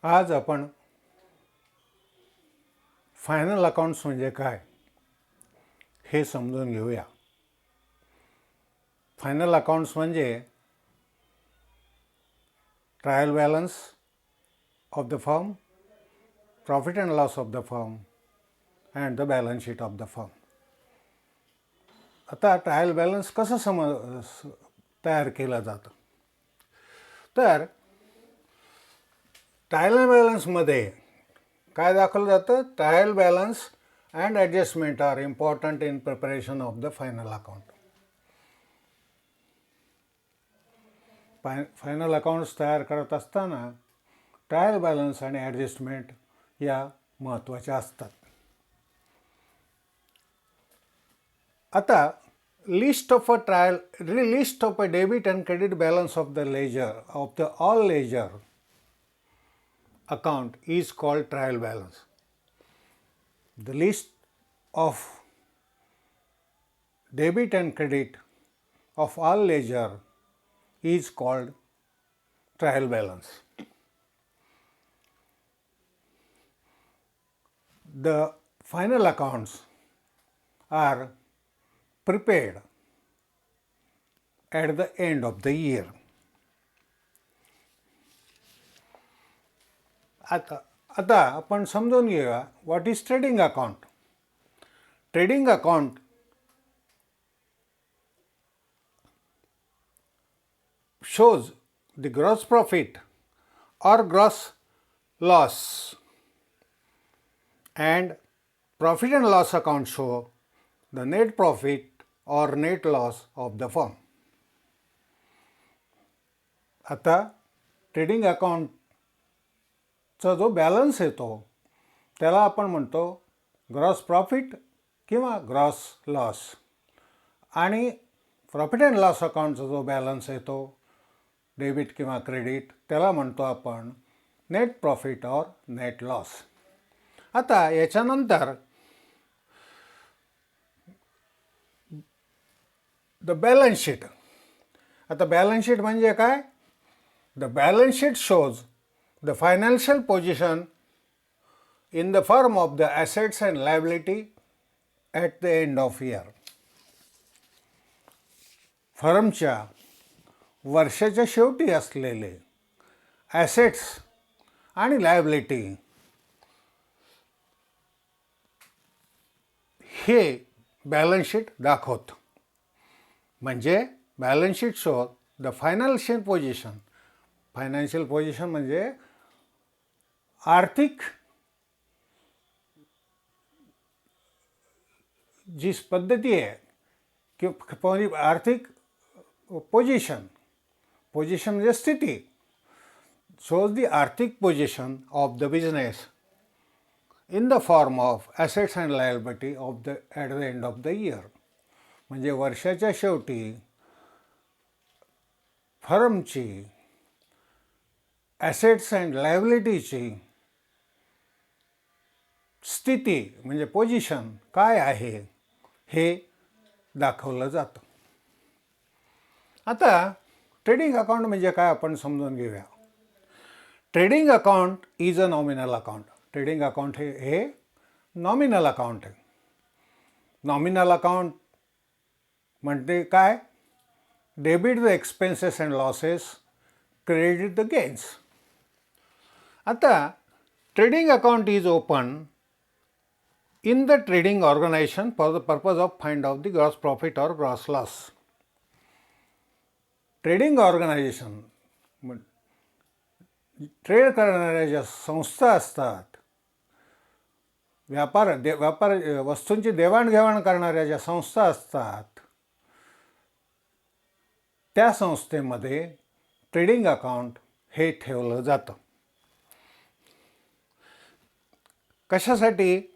आज आपण final accounts म्हणजे काय हे समजून घेऊया. फायनल अकाउंट्स म्हणजे trial balance of the firm, profit and loss of the firm and the balance sheet of the firm. आता ट्रायल बॅलन्स कसं तयार केलं जातं, तर ट्रायल बॅलन्समध्ये काय दाखवलं जातं? Trial balance and adjustment are important in preparation of the final account. Final accounts तयार करत असताना ट्रायल बॅलन्स आणि ॲडजस्टमेंट या महत्त्वाच्या असतात. आता list of a debit and credit balance of the ledger of the all ledger account is called trial balance. The list of debit and credit of all ledger is called trial balance. The final accounts are prepared at the end of the year. आता आपण समजून घेऊया what is trading account. Trading account shows the gross profit or gross loss, and profit and loss account show the net profit or net loss of the firm. आता trading account चा जो balance येतो त्याला आपण म्हणतो gross profit किंवा gross loss, आणि profit and loss अकाउंटचा जो बॅलन्स येतो डेबिट किंवा क्रेडिट त्याला म्हणतो आपण नेट प्रॉफिट और नेट लॉस. आता याच्यानंतर द बॅलन्स शीट. आता बॅलन्स शीट म्हणजे काय? The balance sheet shows the financial position in the firm of the assets and liability at the end of year. फर्मच्या वर्षाच्या शेवटी असलेले ॲसेट्स आणि लायबिलिटी हे बॅलन्स शीट दाखवतं. म्हणजे balance sheet show the financial position. Financial position म्हणजे आर्थिक जी पद्धती आहे किंवा आर्थिक पोझिशन म्हणजे स्थिती, shows the आर्थिक position of the business in the form of assets and liability of the at the end of the year. म्हणजे वर्षाच्या शेवटी फर्मची ॲसेट्स अँड लायबिलिटीची स्थिती म्हणजे पोझिशन काय आहे हे दाखवलं जातं. आता ट्रेडिंग अकाउंट म्हणजे काय आपण समजून घेऊया. Trading account is a nominal account. Trading account हे नॉमिनल अकाउंट आहे. नॉमिनल अकाउंट म्हणजे काय? Debit the expenses and losses, credit the gains. आता trading account is open in the trading organization for the purpose of find out the gross profit or gross loss. Trading organisation trade करणाऱ्या ज्या संस्था असतात, व्यापार वस्तूंची देवाणघेवाण करणाऱ्या ज्या संस्था असतात, त्या संस्थेमध्ये ट्रेडिंग अकाउंट हे ठेवलं जातं. कशासाठी?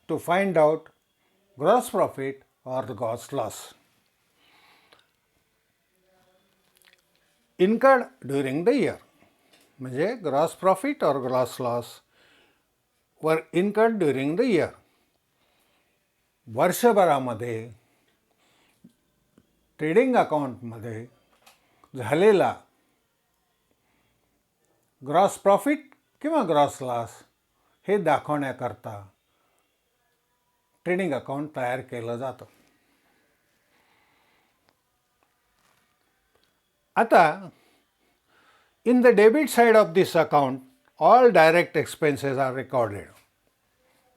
to find out gross profit or the gross loss incurred during the year. म्हणजे gross profit or gross loss were incurred during the year. वर्षभरामध्ये ट्रेडिंग अकाउंटमध्ये झालेला ग्रॉस प्रॉफिट किंवा ग्रॉस लॉस हे दाखवण्याकरता ट्रेडिंग अकाउंट तयार केलं जातं. आता in the debit side of this account all direct expenses are recorded.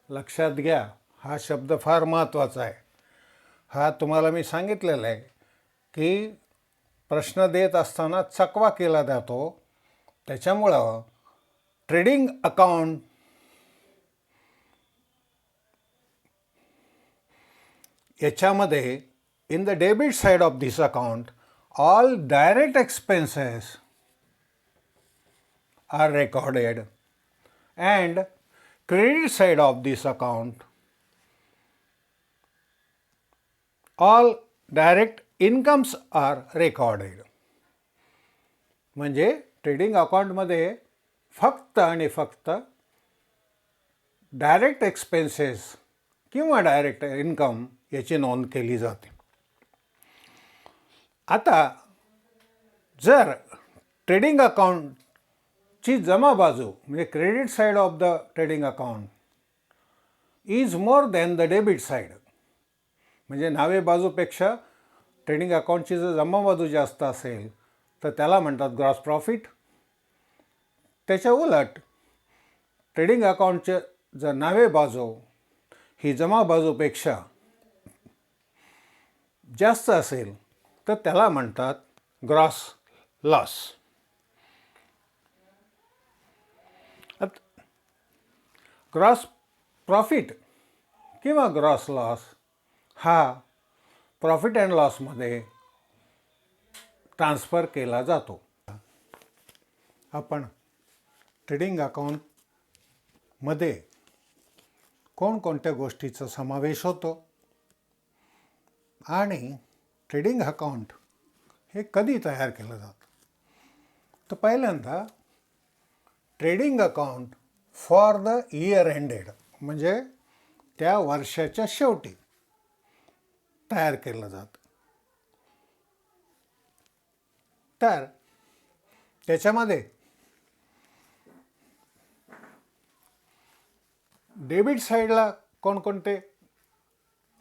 लक्षात घ्या, हा शब्द फार महत्त्वाचा आहे. हा तुम्हाला मी सांगितलेला आहे की प्रश्न देत असताना चकवा केला जातो. त्याच्यामुळं ट्रेडिंग अकाउंट याच्यामध्ये in the debit side of this account all direct expenses are recorded and credit side of this account all direct incomes are recorded. म्हणजे ट्रेडिंग अकाउंटमध्ये फक्त आणि फक्त डायरेक्ट एक्सपेन्सेस किंवा डायरेक्ट इन्कम याची नोंद केली जाते. आता जर ट्रेडिंग अकाउंटची जमा बाजू म्हणजे credit side of the trading account is more than the debit side, म्हणजे नावे बाजूपेक्षा ट्रेडिंग अकाउंटची जर जमा बाजू जास्त असेल तर त्याला म्हणतात ग्रॉस प्रॉफिट. त्याच्या उलट ट्रेडिंग अकाउंटचे जर नावे बाजू ही जमा बाजूपेक्षा जास्त असेल तर त्याला म्हणतात ग्रॉस लॉस. ग्रॉस प्रॉफिट किंवा ग्रॉस लॉस हा प्रॉफिट अँड लॉसमध्ये ट्रान्सफर केला जातो. आपण ट्रेडिंग अकाउंटमध्ये कोणकोणत्या गोष्टीचा समावेश होतो आणि ट्रेडिंग अकाउंट हे कधी तयार केलं जातं. तर पहिल्यांदा trading account for the year ended म्हणजे त्या वर्षाच्या शेवटी तयार केलं जातं. तर त्याच्यामध्ये डेबिट साईडला कोणकोणते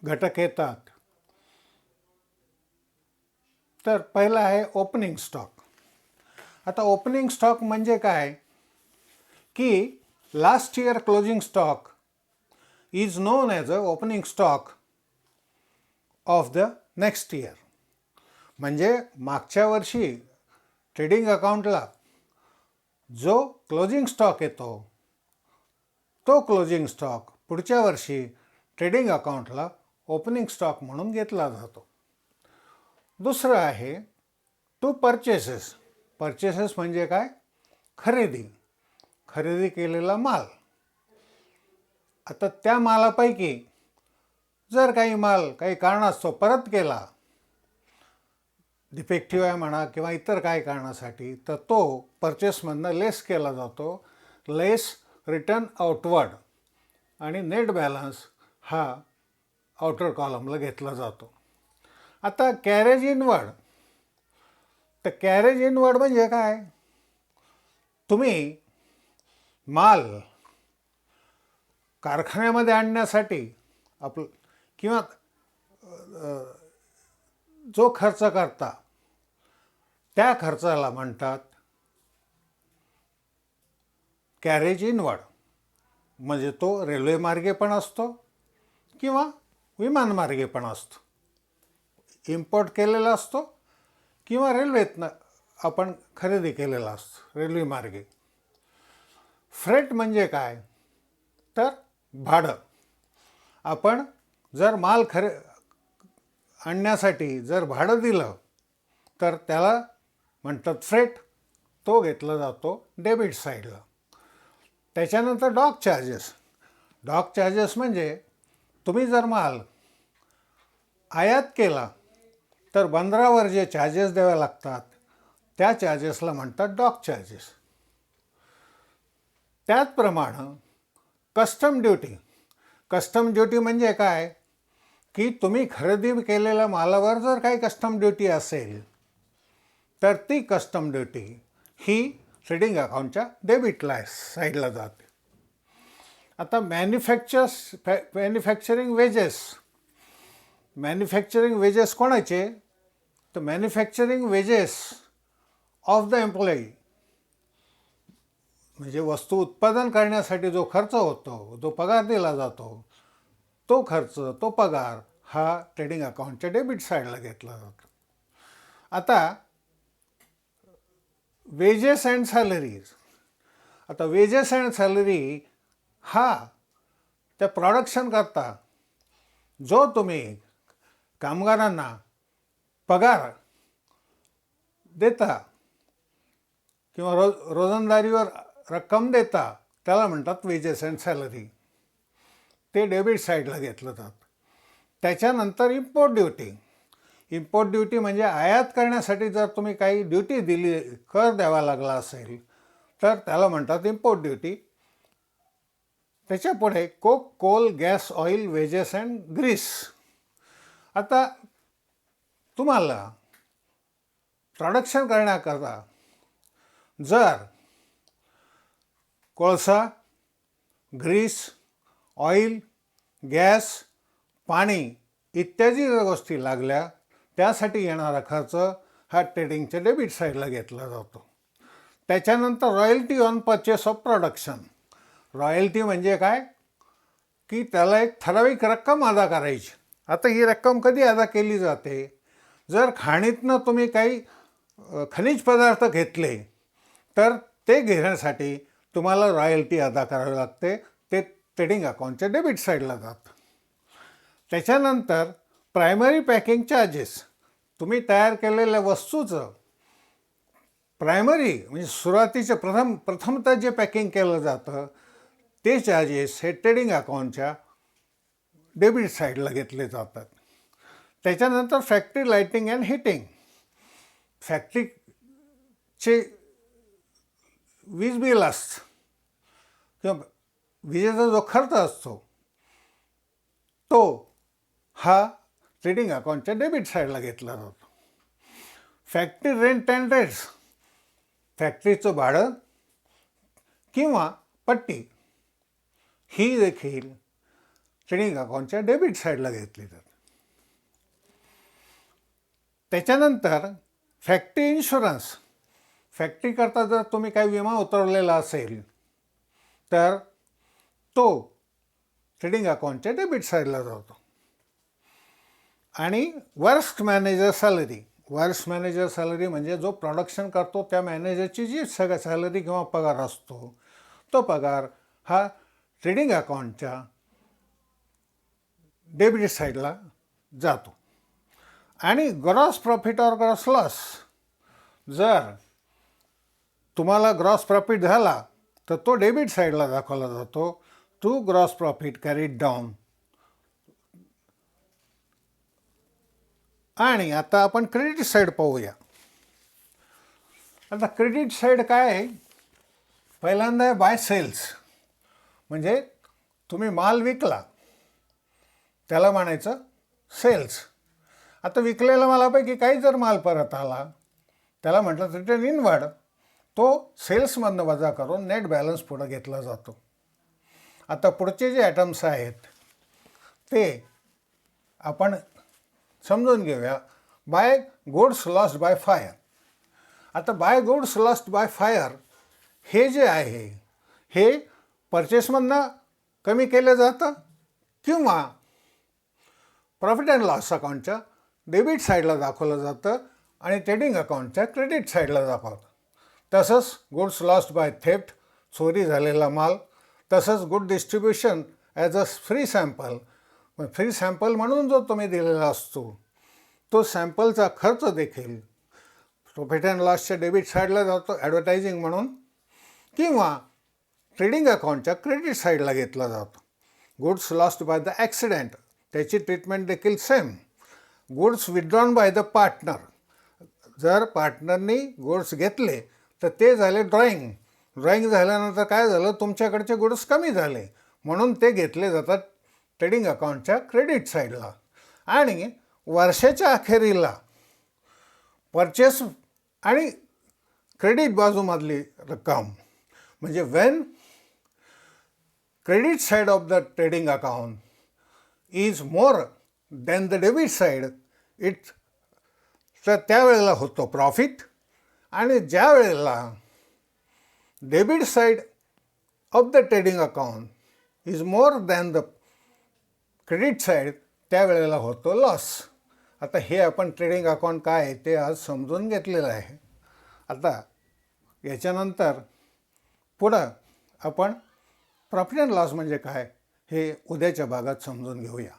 घटक येतात. तर पहिला आहे ओपनिंग स्टॉक. आता ओपनिंग स्टॉक म्हणजे काय की last year closing stock is non as a opening stock of the next year. म्हणजे मागच्या वर्षी ट्रेडिंग अकाउंटला जो क्लोजिंग स्टॉक येतो तो क्लोजिंग स्टॉक पुढच्या वर्षी ट्रेडिंग अकाउंटला ओपनिंग स्टॉक म्हणून घेतला जातो. दुसरं आहे टू परचेसेस. परचेसेस म्हणजे काय? खरेदी केलेला माल. आता त्या मालापैकी जर काही माल काही कारणास्तव परत केला, डिफेक्टिव्ह आहे म्हणा किंवा इतर काही कारणासाठी, तर तो परचेसमधनं लेस केला जातो. लेस रिटर्न आउटवर्ड आणि नेट बॅलन्स हा आउटर कॉलमला घेतला जातो. आता कॅरेज इनवर्ड. तर कॅरेज इनवर्ड म्हणजे काय? तुम्ही माल कारखान्यामध्ये आणण्यासाठी किंवा जो खर्च करता त्या खर्चाला म्हणतात कॅरेज इनवर्ड. म्हणजे तो रेल्वे मार्गे पण असतो किंवा विमानमार्गे पण असतो. इम्पोर्ट केलेला असतो किंवा रेल्वेतनं आपण खरेदी केलेला असतो रेल्वे मार्गे. फ्रेट म्हणजे काय? तर भाडं. आपण जर माल आणण्यासाठी जर भाडं दिलं तर त्याला म्हणतात फ्रेट. तो घेतला जातो डेबिट साईडला. त्याच्यानंतर डॉक चार्जेस. डॉक चार्जेस म्हणजे तुम्ही जर माल आयात केला तर बंदरावर जे चार्जेस द्यावे लागतात त्या चार्जेसला म्हणतात डॉक चार्जेस. त्याचप्रमाणे कस्टम ड्युटी. कस्टम ड्युटी म्हणजे काय की तुम्ही खरेदी केलेल्या मालावर जर काही कस्टम ड्युटी असेल तर ती कस्टम ड्युटी ही ट्रेडिंग अकाउंटच्या डेबिट साईडला जाते. आता मॅन्युफॅक्चरिंग वेजेस कोणाचे? तर manufacturing wedges of the employee, म्हणजे वस्तू उत्पादन करण्यासाठी जो खर्च होतो, जो पगार दिला जातो, तो खर्च, तो पगार हा ट्रेडिंग अकाउंटच्या डेबिट साईडला घेतला जातो. आता वेजेस अँड सॅलरीज. आता वेजेस अँड सॅलरी हा त्या प्रोडक्शन करता जो तुम्ही कामगारांना पगार देता किंवा रोजंदारीवर रक्कम देता त्याला म्हणतात वेजेस अँड सॅलरी. ते डेबिट साईडला घेतलं जातं. त्याच्यानंतर इम्पोर्ट ड्युटी म्हणजे आयात करण्यासाठी जर तुम्ही काही ड्युटी दिली, कर द्यावा लागला असेल तर त्याला म्हणतात इम्पोर्ट ड्युटी. त्याच्यापुढे coke, coal, gas, oil, wages and grease. आता तुम्हाला प्रोडक्शन करण्याकरता जर कोळसा, ग्रीस, ऑइल, गॅस, पाणी इत्यादी गोष्टी लागल्या, त्यासाठी येणारा खर्च हा ट्रेडिंगच्या डेबिट साईडला घेतला जातो. त्याच्यानंतर royalty on purchase of production. Royalty म्हणजे काय की त्याला एक ठराविक रक्कम अदा करायची. आता ही रक्कम कधी अदा केली जाते? जर खाणीतनं तुम्ही काही खनिज पदार्थ घेतले तर ते घेण्यासाठी तुम्हाला रॉयल्टी अदा करावी लागते. ते ट्रेडिंग अकाउंटच्या डेबिट साईडला जातं. त्याच्यानंतर प्रायमरी पॅकिंग चार्जेस. तुम्ही तयार केलेल्या वस्तूचं प्रायमरी म्हणजे सुरुवातीचं प्रथमतः जे पॅकिंग केलं जातं ते चार्जेस हे ट्रेडिंग अकाउंटच्या डेबिट साईडला घेतले जातात. त्याच्यानंतर फॅक्टरी लाईटिंग अँड हिटिंग. फॅक्टरीचे वीज बिल असतं किंवा विजेचा जो खर्च असतो तो हा ट्रेडिंग अकाउंटच्या डेबिट साईडला घेतला जातो. Factory rent and rates. फॅक्टरीचं भाडं किंवा पट्टी ही देखील ट्रेडिंग अकाउंटच्या डेबिट साईडला घेतली जाते. त्याच्यानंतर फॅक्टरी इन्शुरन्स. फॅक्टरीकरता जर तुम्ही काही विमा उतरवलेला असेल तर तो ट्रेडिंग अकाउंटच्या डेबिट साईडला जातो. आणि works manager salary. Works manager salary म्हणजे जो प्रोडक्शन करतो त्या मॅनेजरची जी सॅलरी किंवा पगार असतो तो पगार हा ट्रेडिंग अकाउंटच्या डेबिट साईडला जातो. आणि gross profit or gross loss. जर तुम्हाला ग्रॉस प्रॉफिट झाला तर तो डेबिट साईडला दाखवला जातो. To gross profit carried down. आणि आता आपण क्रेडिट साईड पाहूया. आता क्रेडिट साईड काय आहे? पहिल्यांदा आहे बाय सेल्स. म्हणजे तुम्ही माल विकला त्याला म्हणायचं सेल्स. आता विकलेल्या मालापैकी काही जर माल परत आला त्याला म्हटलं रिटर्न इनवर्ड. तो सेल्समधनं वजा करून नेट बॅलन्स पुढं घेतला जातो. आता पुढचे जे आयटम्स आहेत ते आपण समजून घेऊया. By goods lost by fire. आता by goods lost by fire हे जे आहे हे परचेसमधनं कमी केलं जातं किंवा प्रॉफिट अँड लॉस अकाउंटच्या डेबिट साईडला दाखवलं जातं आणि ट्रेडिंग अकाउंटच्या क्रेडिट साईडला दाखवतं. तसंच गुड्स लॉस्ट बाय थेफ्ट, चोरी झालेला माल. तसंच good distribution as a free sample. Free sample म्हणून जो तुम्ही दिलेला असतो तो सॅम्पलचा खर्च देखील प्रॉफिट अँड लॉसच्या डेबिट साईडला जातो ॲडव्हर्टायझिंग म्हणून किंवा ट्रेडिंग अकाउंटच्या क्रेडिट साईडला घेतला जातो. Goods lost by the accident त्याची ट्रीटमेंट देखील same. Goods withdrawn by the partner. जर पार्टनरनी गुड्स घेतले तर ते झाले ड्रॉईंग झाल्यानंतर काय झालं? तुमच्याकडचे गुड्स कमी झाले म्हणून ते घेतले जातात ट्रेडिंग अकाउंटच्या क्रेडिट साईडला. आणि वर्षाच्या अखेरीला परचेस आणि क्रेडिट बाजूमधली रक्कम म्हणजे Wien credit side of the trading account is more than the debit side, तर त्यावेळेला होतो प्रॉफिट. आणि ज्या वेळेला debit side of the trading account is more than the credit side, त्यावेळेला होतो लॉस. आता हे आपण ट्रेडिंग अकाउंट काय आहे ते आज समजून घेतलेलं आहे. आता याच्यानंतर पुढं आपण प्रॉफिट अँड लॉस म्हणजे काय हे उद्याच्या भागात समजून घेऊया.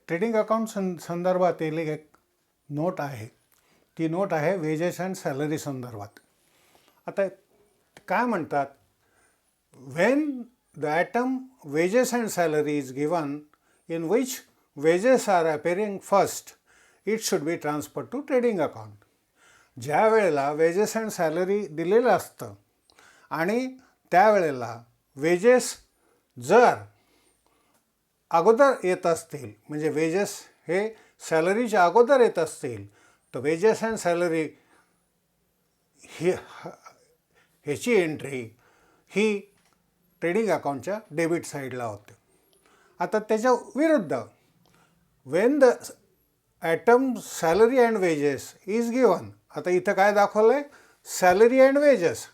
ट्रेडिंग अकाउंट संदर्भातील एक नोट आहे, ती नोट आहे वेजेस अँड सॅलरी संदर्भात. आता काय म्हणतात, when the item wages and salary is given in which wages are appearing first, it should be transfer to trading account. ज्या वेळेला वेजेस अँड सॅलरी दिलेलं असतं आणि त्यावेळेला वेजेस जर अगोदर येत असतील, म्हणजे वेजेस हे सॅलरीच्या अगोदर येत असतील, तर वेजेस अँड सॅलरी ह्याची एंट्री ही ट्रेडिंग अकाउंटच्या डेबिट साईडला होते. आता त्याच्या विरुद्ध when the item salary and wages is given, आता इथं काय दाखवलं आहे, सॅलरी अँड वेजेस.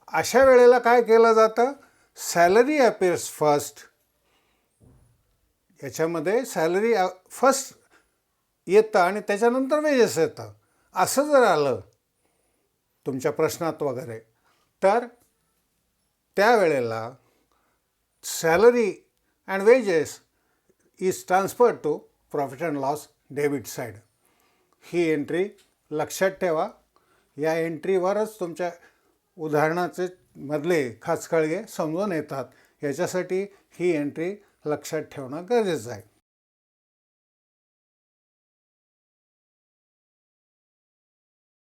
अशा वेळेला काय केलं जातं, सॅलरी अपेअर्स फर्स्ट. याच्यामध्ये सॅलरी फर्स्ट येतं आणि त्याच्यानंतर वेजेस येतं. असं जर आलं तुमच्या प्रश्नात वगैरे, तर त्यावेळेला salary and wages is transfer to profit and loss debit side. ही एंट्री लक्षात ठेवा. या एंट्रीवरच तुमच्या उदाहरणाचे मधले खाचखळगे समजून येतात. याच्यासाठी ही एंट्री लक्षात ठेवणं गरजेचं आहे.